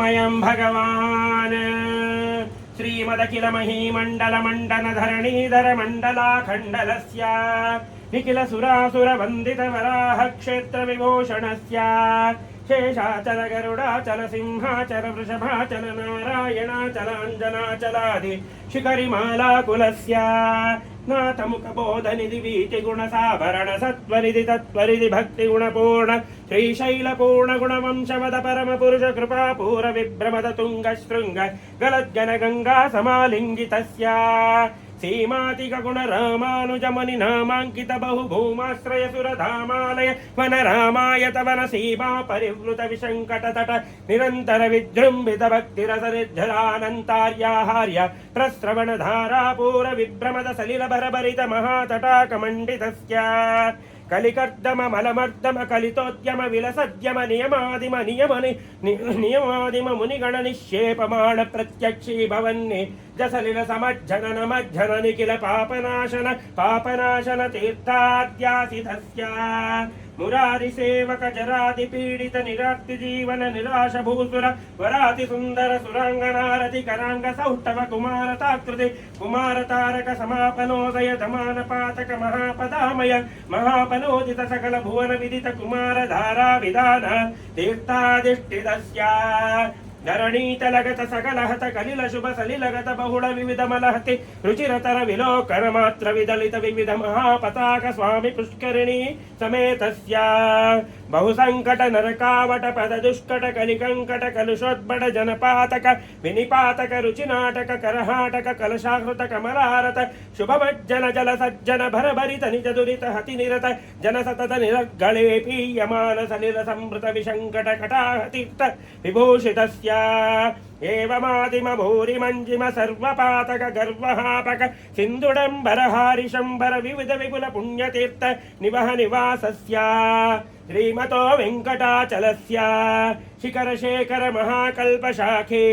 स्वयं भगवान् श्रीमदखिल महीमण्डल मण्डन धरणीधर मण्डलाखण्डलस्य निखिल सुरासुर वन्दित वराह क्षेत्र विभूषणस्य शेषाचल गरुडाचल सिंहाचल वृषभाचल नारायणाचल अञ्जनाचलादि शिखरिमालाकुलस्य नाथमुखबोधनिधि वीतिगुणसाभरण सत्वनिधि तत्त्वनिधि भक्तिगुणपूर्ण श्रीशैलपूर्ण गुणवंशवद परमपुरुष कृपापूर विभ्रमद तुङ्गशृङ्ग गलज्जन गङ्गा समालिङ्गितस्य सीमातिक गुण रामानुजमनि नामाङ्कित बहुभूमाश्रय सुरधामालय वन रामायत वन सीमा परिवृत विशङ्कट तट निरन्तर विजृम्भित भक्तिरस निर्झरानन्तार्याहार्य प्रस्रवण धारापूर विभ्रमद सलिल भरभरित महातटाकमण्डितस्य कलिकर्दम मलमर्दम कलितोद्यम विलसद्यम नियमादिम नियमादिम मुनिगण निक्षेपमाण प्रत्यक्षी भवन्नि जसलिल समज्जन नमज्जन निखिल पापनाशन तीर्थाद्यासितस्य मुरारि सेवक जरादि पीडित निरार्ति जीवन निराश भूसुर वराति सुंदर सुरांगनारति करांग सौष्ठव कुमारताकृति कुमार तारक समापनोदय दमान पातक महापदामय महापनोदित सकल भुवन विदित कुमार धारा विधान तीर्थाधिष्ठितस्य धरणीतलगत सकलहत कलिल शुभ सलिलगत बहुल विविध मलहति रुचिरतर विलोकन मात्र विदलित विविध महापताक स्वामी पुष्करिणी समेतस्य बहुसंकट नरकावट पद दुष्कट कलिकंकट कलुषोद्भट जनपातक विनिपातक रुचिनाटक करहाटक कलशाकृत कमलारत शुभमज्जन जल सज्जन भरभरित निज दुरित हति निरत जन सतत निरगळे पीयमान सलिल संवृत विशंकट कटाहतीर्थ विभूषितस्य एवमादिम भूरि मंजिम सर्वपातक गर्वहापक सिंधुडंबर हारिशंबर विविध विपुल पुण्यतीर्थ निवह निवासस्य श्रीमतो वेंकटाचलस्य शिखर शेखर महाकल्प शाखे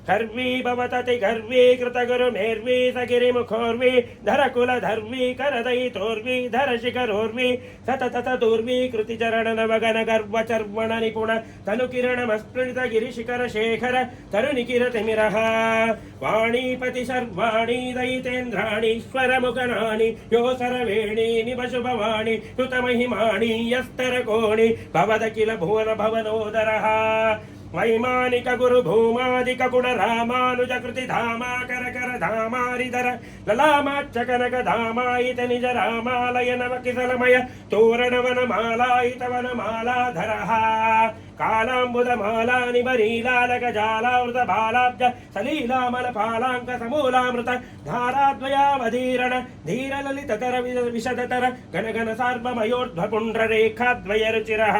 गर्वी भवतति गर्वी कृतगुरु मेर्वी सगिरि मुखोर्वी धर कुल धर्वी करदयितोर्वी धर शिखरोर्वी सतत दूर्वी कृति चरण नवगन गर्व चर्वण निपुण तनु किरणमस्फुरित गिरिशिखर शेखर तरुणि किरतिमिरः वाणीपति सर्वाणि दयितेन्द्राणीश्वर मुखनानि यो सर्वेणी निवशुभवाणि कृत महिमाणि यस्तर कोणि भवद किल भुवन भवनोदरः वैमानिक गुरु भूमादिक गुण रामानुज कृति धामा कर कर धामारिधर ललामाच्च कनक धामायित निज रामालय नव किसलमय तोरण वन मालायित वन मालाधरः कालांबुद माला निबरीलालक जालावृत बालाब्ज सलीलामल पालांक समूलामृत धाराद्वयावधीरण धीर ललिततर विशदतर घन घन सार्वमयोर्ध्व पुण्ड्र रेखाद्वय रुचिरः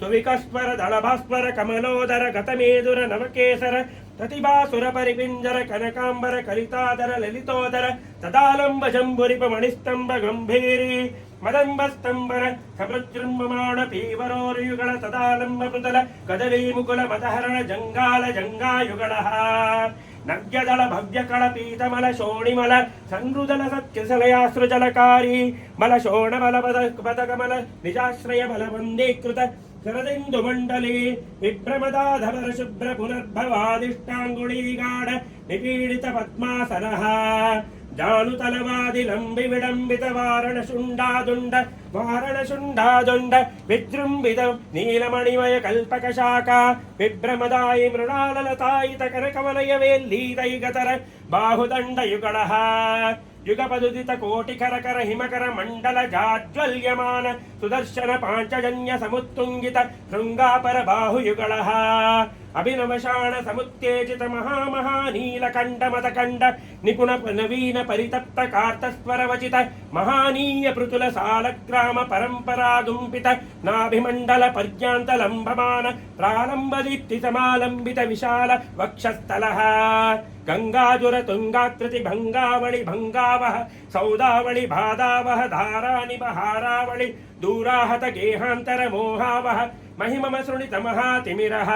सुविकस्वर दलभास्वर कमलोदर गतमेदुर नवकेसर प्रतिभासुर परिपिंजर कनकांबर कलितादर ललितोदर तदालंब जंबुरिप मणिस्तंभ गंभीरी मदंबस्तंबर समृजृंभमाण पीवरोर्युगल तदालंब मृदल कदली मुकुल मतहरण जंगाल जंगायुगलः नव्यदल भव्यकल पीतमल शोणिमल संरुदल सत्यसलयाश्रुजलकारी मल शोणमल पदकमल निजाश्रय बल वंदीकृत शरदिंदु मंडली विभ्रमदाधवर शुभ्र पुनर्भवादिष्टांगुली गाढ निपीडित पद्मासनः जानुतलवादि लंबि विडंबित वारण शुंडादुंड विजृंभित नीलमणिमय कल्पक शाखा विभ्रमदायि मृणाललतायित करकवलय वेल्लीतैगतर बाहुदंड युगलः युगपदुदित कोटिकर कर हिमकर मंडल जाज्वल्यमान सुदर्शन पांचजन्य समुत्तुंगित शृंगापर बाहुयुगलः अभिनवशाण समुत्तेजित महामहानीलकंड मतकंड निपुण नवीन परितप्त कार्तस्वर वचित महानीय पृतुल सालग्राम परंपरादुंपित नाभिमंडल पर्यांत लंबमान प्रालंब दीप्ति समालंबित विशाल वक्षस्थलः गंगाजुर तुंगाकृति भंगावळि भंगावह सौदावळि भादावह धारानि बहारावळि दूराहत गेहांतर मोहावह महिमम शृणित महातिमिरः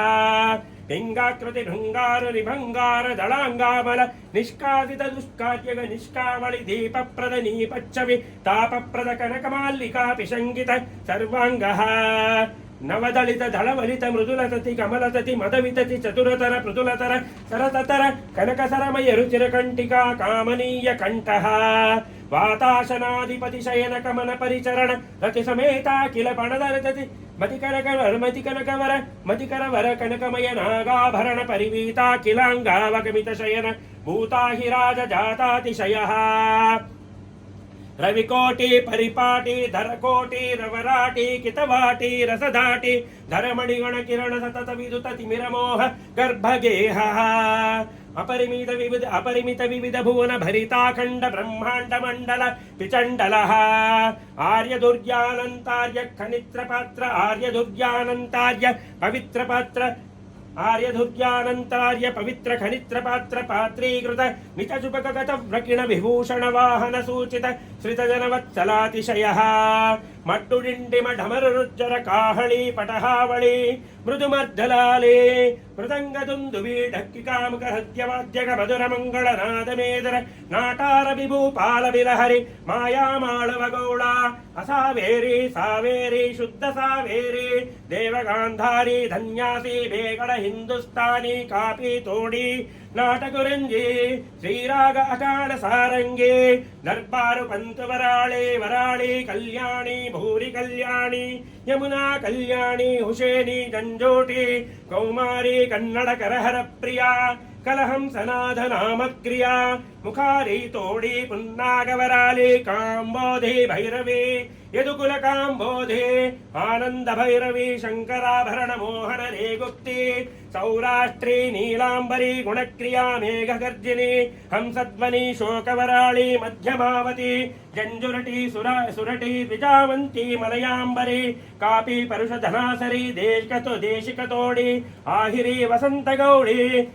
पिंगाकृति भृंगार निभंगार दलांगामल निष्कासित दुष्कार्यग निष्कावळि दीपप्रद नीपच्छवि तापप्रद कनकमाल्लिका पिशंगित सर्वांगः ನವದಳಿತ ದಳವಲಿತ ಮೃದುಲತತಿ ಕಮಲತತಿ ಮದವಿತತಿ ಚತುರತರ ಮೃದುಲತರ ಸರತತರ ಕನಕಸರಮಯ ರುಚಿರ ಕಂಟಿಕಾ ಕಾಮನೀಯ ಕಂಠಃ ವಾತಾಶನಾಧಿಪತಿ ಶಯನ ಕಮನ ಪರಿಚರಣ ರತಿ ಸಮೇತ ಕಿಲ ಪಣದರತಿ ಮತಿಕರವರ ಕನಕಮಯ ನಾಗಾಭರಣ ಪರಿವೀತಾ ಕಿಲಾಂಗಾವಗಮಿತ ಶಯನ ಭೂತಾಹಿ ರಾಜ ಜಾತಾತಿಶಯ ರವಿಕೋಟಿ ಪರಿಪಾಟಿ ಧರಕೋಟಿ ರವರಾಟಿ ಕಿತವಾಟಿ ರಸಧಾಟಿ ಧರಮಣಿಗಣ ಕಿರಣ ಸತತ ವಿದುತ ತಿಮಿರಮೋಹ ಗರ್ಭಗೇಹ ಅಪರಿಮಿತ ವಿವಿಧ ಭುವನ ಭರಿತಾಖಂಡ ಬ್ರಹ್ಮಾಂಡ ಮಂಡಲ ಪಿಚಂಡಲ ಆರ್ಯ ದುರ್ಯಾನಂತಾರ್ಯ ಖನಿತ್ರ ಪಾತ್ರ ಆರ್ಯ ದುರ್ಯಾನಂತಾರ್ಯ ಪವಿತ್ರ ಪಾತ್ರ ಆರ್ಯಧುರ್ಯಾನಂತಾರ್ಯ ಪವಿತ್ರ ಖನಿತ್ರ ಪಾತ್ರ ಪಾತ್ರೀಕೃತ ಮಿತಜುಪಕಗತ ವ್ರಕಿಣ ವಿಭೂಷಣ ವಾಹನ ಸೂಚಿತ ಶ್ರಿತಜನವತ್ಸಲಾತಿಶಯ ಮಟ್ಟುಡಿಂಡಿಮ ಢಮರುಜ್ಜರ ಕಾಹಳಿ ಪಟಹಾವಳಿ ಮೃದುಮರ್ಧಲಾಲೆ ಮೃದಂಗದುಂದುವಿ ಢಕ್ಕಿ ಕಾಮುಕ ಹದ್ಯವಾದ್ಯಗ ಮಧುರ ಮಂಗಳ ನಾದಮೇದರ ನಾಟಾರ ವಿಭೂಪಾಲ ವಿಲಹರಿ ಮಾಯಾಮಾಳವ ಗೌಳ ಅಸಾವೇರಿ ಸಾವೇರಿ ಶುದ್ಧ ಸಾವೇರಿ ದೇವಗಾಂಧಾರಿ ಧನ್ಯಾಸಿ ಬೇಗಡ ಹಿಂದುಸ್ತಾನಿ ಕಾಪಿ ತೋಡಿ ನಾಟಕುರಂಜಿ ಶ್ರೀರಾಗ ಅಕಾಲ ಸಾರಂಗಿ ದರ್ಬಾರು ಪಂತು ವರಾಳಿ ಕಲ್ಯಾಣಿ ಭೂರಿ ಕಲ್ಯಾಣಿ ಯಮುನಾ ಕಲ್ಯಾಣಿ ಹುಷೇನಿ ಜಂಜೋಟಿ ಕೌಮಾರಿ ಕನ್ನಡ ಕರಹರ ಪ್ರಿಯ ಕಲಹಂಸನಾಥ ನಾಮಕ್ರಿಯಾ ಮುಖಾರಿ ತೋಡಿ ಪುನ್ನಾಗವರಾಲಿ ಕಾಂಬೋಧಿ ಭೈರವಿ ಯದುಕುಲ ಕಾಂಬೋಧಿ ಆನಂದ ಭೈರವಿ ಶಂಕರಾಭರಣ ಮೋಹನ ರೇಗುಪ್ತಿ ಸೌರಾಷ್ಟ್ರೀ ನೀಲಾಂಬರಿ ಗುಣಕ್ರಿಯಾ ಮೇಘಗರ್ಜಿನಿ ಹಂಸಧ್ವನಿ ಶೋಕವರಾಳಿ ಮಧ್ಯಮಾವತಿ ಜಂಜುರಟಿ ಸುರಟಿ ದ್ವಿಜಾವಂತಿ ಮಲಯಾಂಬರಿ ಕಾಪಿ ಪರುಷ ಧನಾಸರಿ ದೇಶಿಕ ತೋಡಿ ಆಹಿರಿ ವಸಂತ ಗೌಳಿ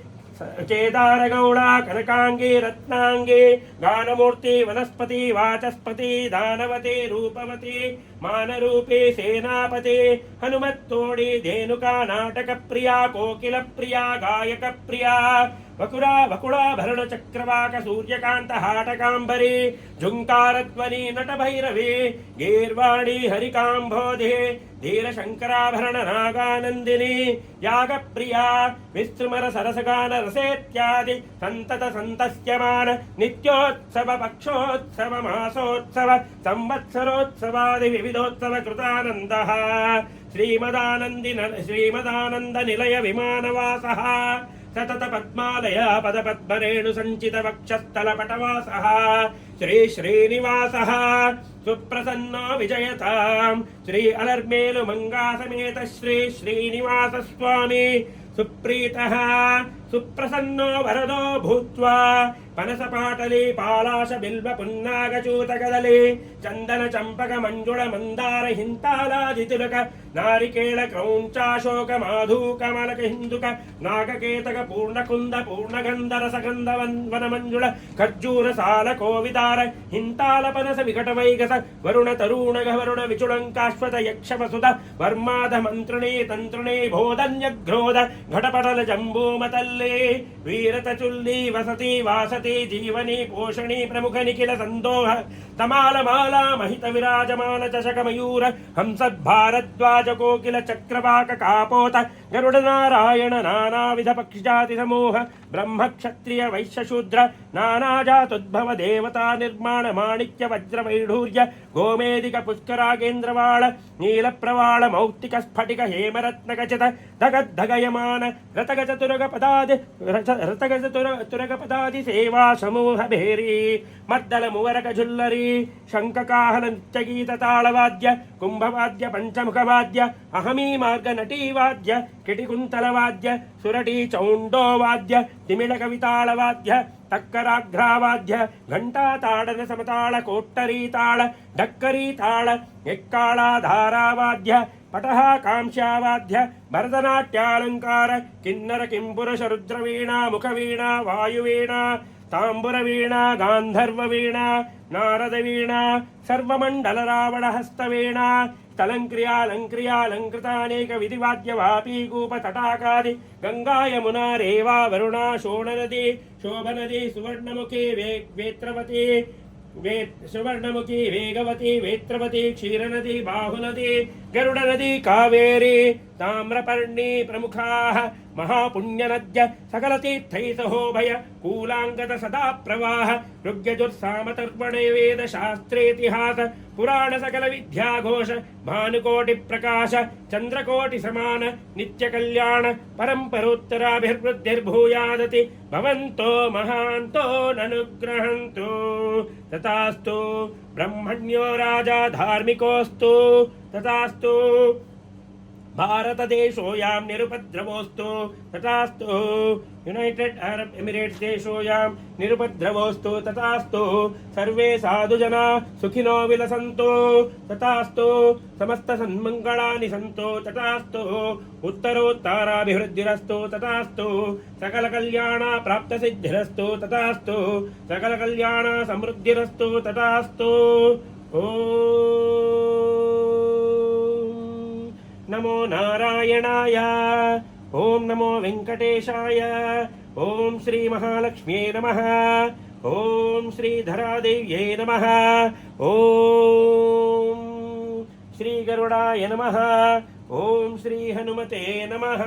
ಕೇದಾರಗೌಳ ಕನಕಾಂಗಿ ರತ್ನಾಂಗಿ ಗಾನಮೂರ್ತಿ ವನಸ್ಪತಿ ವಾಚಸ್ಪತಿ ದಾನವತಿ ರೂಪವತಿ ಮಾನರೂಪಿ ಸೇನಾಪತಿ ಹನುಮತ್ತೋಡಿ ಧೇನುಕಾ ನಾಟಕ ಪ್ರಿಯ ಕೋಕಿಲ ಪ್ರಿಯ ಗಾಯಕ ಪ್ರಿಯ ವಕುಳಾಭರಣ ಚಕ್ರವಾಕ ಸೂರ್ಯಕಾಂತ ಹಾಟಕಾಂಬರಿ ಝುಂಕಾರಧ್ವನಿ ನಟ ಭೈರವಿ ಗೀರ್ವಾಣಿ ಹರಿಕಾಂಬೋಧಿ ಧೀರ ಶಂಕರಾಭರಣ ನಾಗಾನಂದಿನಿ ಯಾಗ ಪ್ರಿಯ ವಿಸ್ತೃಮರ ಸರಸಗಾನ ರಸೇತ್ಯಾದಿ ಸಂತತ ಸಂತಸ್ಯಮಾನ ನಿತ್ಯೋತ್ಸವ ಪಕ್ಷೋತ್ಸವ ಮಾಸೋತ್ಸವ ಸಂವತ್ಸರೋತ್ಸವಾದಿ ವಿವಿಧೋತ್ಸವ ಕೃತಾನಂದ ಶ್ರೀಮದಾನಂದ ನಿಲಯ ವಿಮಾನವಾಸಃ ಸತತ ಪದ್ಮಾಲಯ ಪದ ಪದ್ಮರೇಣು ಸಂಚಿತ ವಕ್ಷಸ್ಥಲ ಪಟವಾಸಃ ಶ್ರೀ ಶ್ರೀನಿವಾಸಃ ಸುಪ್ರಸನ್ನೋ ವಿಜಯತಾಂ ಶ್ರೀ ಅಲರ್ಮೇಲು ಮಂಗಾ ಸಮೇತ ಶ್ರೀ ಶ್ರೀನಿವಾಸ ಸ್ವಾಮಿ ಸುಪ್ರೀತಃ ಸುಪ್ರಸನ್ನೋ ವರದೋ ಭೂತ್ವಾ ಪನಸಪಾಟಲಿ ಪಾಲಾಶ ಬಿಲ್ವ ಪುನ್ನಾಗಚೂತಕದಲಿ ಚಂದನ ಚಂಪಕ ಮಂಜುಳ ಮಂದಾರ ಹಿಂತಾಲಾದಿ ತಿಲಕ ನಾರಿಕೇಳ ಕ್ರೌಂಚಾಶೋಕ ಮಾಧೂ ಕಮಲಕ ಹಿಂದುಕ ನಾಗಕೇತಕ ಪೂರ್ಣಕುಂದ ಪೂರ್ಣಗಂಧ ರಸಗಂಧ ವನ ಮಂಜುಳ ಖರ್ಜೂರ ಸಾಲ ಕೋವಿದಾರ ಹಿಂತಾಲ ಪನಸ ವಿಕಟ ವೈಗಸ ವರುಣ ತರುಣ ಗವರುಣ ವಿಚುಳಂಕಾಶ್ವತ ಯಕ್ಷವಸುತ ವರ್ಮಾದ ಮಂತ್ರಣಿ ತಂತ್ರಣಿ ಬೋಧನ್ಯಘ್ರೋಧ ಘಟಪಟಲ ಜಂಬೂಮತಲ್ಲಿ ವೀರತ ಚುಲ್ಲಿ ವಸತಿ ವಾಸತಿ ಜೀವನಿ ಪೋಷಣಿ ಪ್ರಮುಖ ನಿಖಿಲ ಸಂದೋಹ ತಮಾಲ ಮಾಲಾ ಮಹಿತ ವಿರಾಜಮಾನ ಚಷಕ ಮಯೂರ ಹಂಸದ್ಭಾರದ್ವಾಜ ಕೋಕಿಲ ಚಕ್ರವಾಕ ಕಾಪೋತ ಗರುಡ ನಾರಾಯಣ ನಾನಾ ವಿಧ ಪಕ್ಷಿಜಾತಿ ಸಮೂಹ ಬ್ರಹ್ಮ ಕ್ಷತ್ರಿಯ ವೈಶ್ಯ ಶೂದ್ರ ನಾನಾ ಜಾತುದ್ಭವ ದೇವತಾ ನಿರ್ಮಾಣ ಮಾಣಿಕ್ಯ ವಜ್ರ ವೈಢೂರ್ಯ ಗೋಮೇದಿಕ ಪುಷ್ಕರಾಗೇಂದ್ರವಾಳ ನೀಲ ಪ್ರವಾಳ ಮೌಕ್ತಿಕ ಸ್ಫಟಿಕ ಹೇಮರತ್ನ ಖಚಿತ ಧಗದ್ಧಗಯಮಾನ ರತಗಜ ತುರಗ ಪದಾದಿ ಸೇವಾ ಸಮೂಹ ಭೇರಿ ಮದ್ದಲ ಮುವರಕ ಝುಲ್ಲರಿ ಶಂಖಕಾಹಲ ನಿತ್ಯಗೀತ ತಾಳವಾದ್ಯ ಕುಂಭವಾದ್ಯ ಪಂಚಮುಖವಾದ್ಯ ಅಹಮೀ ಮಾರ್ಗ ನಟೀವಾದ್ಯ ಕಿಟಿಕುಂತಲವಾದ್ಯ ಸುರಟಿ ಚೌಂಡೋವಾದ್ಯ ತಿಮಿಳ ಕವಿತಾಳವಾದ್ಯ ತಕ್ಕರಾಘ್ರಾವಾದ್ಯ ಘಂಟಾತಾಡನ ಸಮತಾಳ ಕೋಟ್ಟರೀತಾಳ ಡಕ್ಕರೀತಾಳ ಎಕ್ಕಾಳಾಧಾರಾವಾದ್ಯ ಪಟಹ ಕಾಂಶ್ಯಾವಾದ್ಯ ಭರತನಾಟ್ಯಾಲಂಕಾರ ಕಿನ್ನರ ಕಿಂಪುರುಷ ರುದ್ರವೀಣಾ ಮುಖವೀಣಾ ವಾಯುವೀಣಾ ತಾಂಬುರವೀಣಾ ಗಾಂಧರ್ವವೀಣಾ ನಾರದವೀಣಾ ಸರ್ವಮಂಡಲ ರಾವಣ ಹಸ್ತವೀಣಾ ತಲಂಕ್ರಿಯಾಲಂಕೃತಾನೇಕ ವಿಧಿವಾದ್ಯ ವಾಪೀಕೂಪ ತಟಾಕಾದಿ ಗಂಗಾ ಯಮುನಾ ರೇವಾ ವರುಣಾ ಶೋಣನದಿ ಶೋಭನದಿ ಸುವರ್ಣಮುಖಿ ವೇತ್ರವತಿ सुवर्णमुखी वेगवती वेत्रवती क्षीरनदी बाहुनदी गरुडनदी कावेरी ताम्रपर्णी प्रमुखाः महापुण्यनद्य सकलतीर्थैसहोभय कूलाङ्गद सदा प्रवाह ऋग्यजुर्सामतर्पणे वेदशास्त्रेतिहास पुराण सकल विद्याघोष भानुकोटि प्रकाश चंद्रकोटि समान नित्य कल्याण परम्परोत्तराभिर्वृद्धिर्भूयादति भवन्तो महान्तो ननुग्रहन्तु तथास्तु ब्रह्मण्यो राजा धार्मिकोऽस्तु तथास्तु भारत देशोयां निरुपद्रवोस्तु तथास्तु यूनाइटेड अरब एमिरेट्स देशोयां निरुपद्रवोस्तु तथास्तु सर्वे साधुजना सुखिनो विलसन्तु तथास्तु समस्त सन्मङ्गलानि सन्तु तथास्तु उत्तरोत्तराभिवृद्धिरस्तु तथास्तु सकल कल्याण प्राप्त सिद्धिरस्तु तथास्तु सकल कल्याण समृद्धिरस्तु तथास्तु नमो नारायणाय ओम नमो वेंकटेशाय ओम श्री महालक्ष्म्यै नमः ओम श्री धरादेव्यै नमः ओम श्री गरुडाय नमः ओम श्री हनुमते नमः।